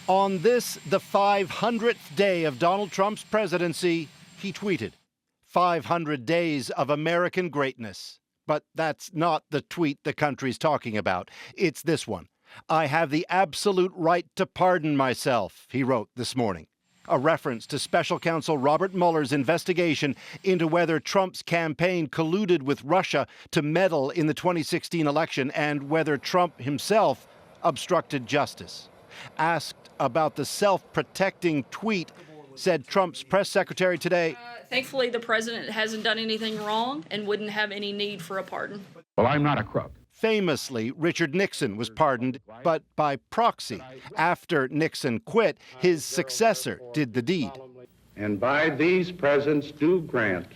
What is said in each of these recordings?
On this, the 500th day of Donald Trump's presidency, he tweeted, 500 days of American greatness. But that's not the tweet the country's talking about. It's this one. I have the absolute right to pardon myself, he wrote this morning. A reference to special counsel Robert Mueller's investigation into whether Trump's campaign colluded with Russia to meddle in the 2016 election and whether Trump himself obstructed justice. Asked about the self-protecting tweet, said Trump's press secretary today, thankfully, the president hasn't done anything wrong and wouldn't have any need for a pardon. Well, I'm not a crook. Famously, Richard Nixon was pardoned, but by proxy. After Nixon quit, his successor did the deed. And by these presents do grant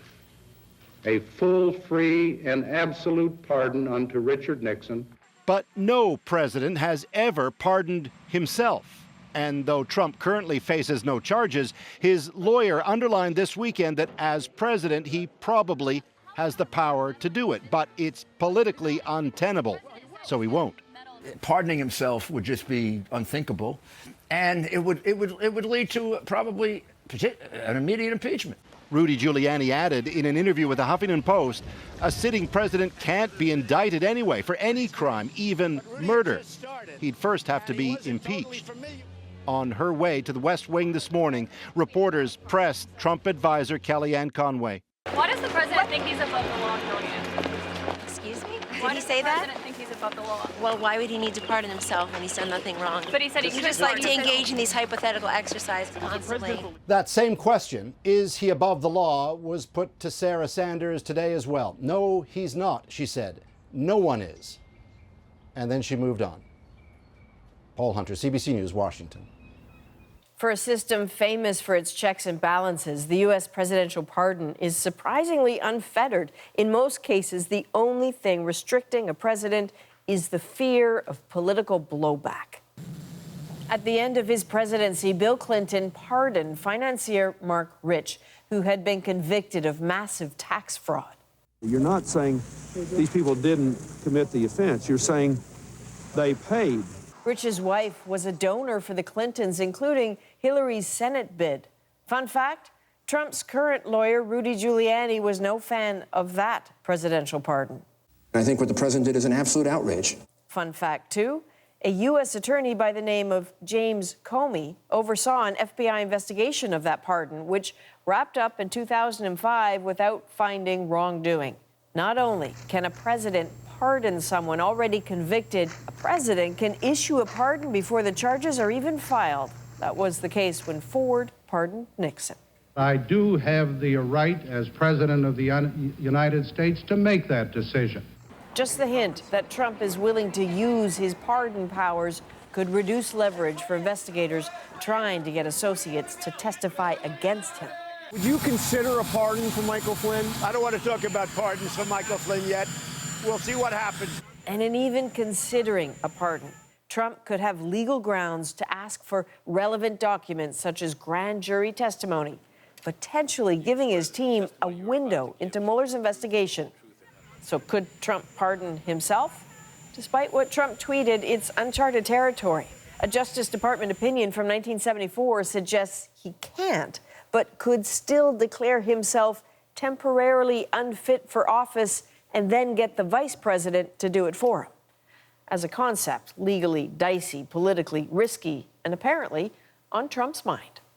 a full, free, and absolute pardon unto Richard Nixon. But no president has ever pardoned himself. And though Trump currently faces no charges, his lawyer underlined this weekend that as president, he probably has the power to do it, but it's politically untenable, so he won't. Pardoning himself would just be unthinkable, and it would lead to probably an immediate impeachment. Rudy Giuliani added in an interview with the Huffington Post, a sitting president can't be indicted anyway for any crime, even murder. He'd first have to be impeached. On her way to the West Wing this morning, reporters pressed Trump advisor Kellyanne Conway. Why does the president think he's above the law, Kellyanne? Excuse me? Why Did he say that? Why does the president think he's above the law? Well, why would he need to pardon himself when he's done nothing wrong? But he said he You just like to engage in these hypothetical exercises constantly. That same question, is he above the law, was put to Sarah Sanders today as well. No, he's not, she said. No one is. And then she moved on. Paul Hunter, CBC News, Washington. For a system famous for its checks and balances, the U.S. presidential pardon is surprisingly unfettered. In most cases, the only thing restricting a president is the fear of political blowback. At the end of his presidency, Bill Clinton pardoned financier Mark Rich, who had been convicted of massive tax fraud. You're not saying these people didn't commit the offense. You're saying they paid. Rich's wife was a donor for the Clintons, including Hillary's Senate bid. Fun fact, Trump's current lawyer, Rudy Giuliani, was no fan of that presidential pardon. I think what the president did is an absolute outrage. Fun fact, too, a U.S. attorney by the name of James Comey oversaw an FBI investigation of that pardon, which wrapped up in 2005 without finding wrongdoing. Not only can a president pardon someone already convicted, a president can issue a pardon before the charges are even filed. That was the case when Ford pardoned Nixon. I do have the right as President of the United States to make that decision. Just the hint that Trump is willing to use his pardon powers could reduce leverage for investigators trying to get associates to testify against him. Would you consider a pardon for Michael Flynn? I don't want to talk about pardons for Michael Flynn yet. We'll see what happens. And in even considering a pardon, Trump could have legal grounds to ask for relevant documents such as grand jury testimony, potentially giving his team a window into Mueller's investigation. So could Trump pardon himself? Despite what Trump tweeted, it's uncharted territory. A Justice Department opinion from 1974 suggests he can't, but could still declare himself temporarily unfit for office and then get the vice president to do it for him. As a concept, legally dicey, politically risky, and apparently on Trump's mind.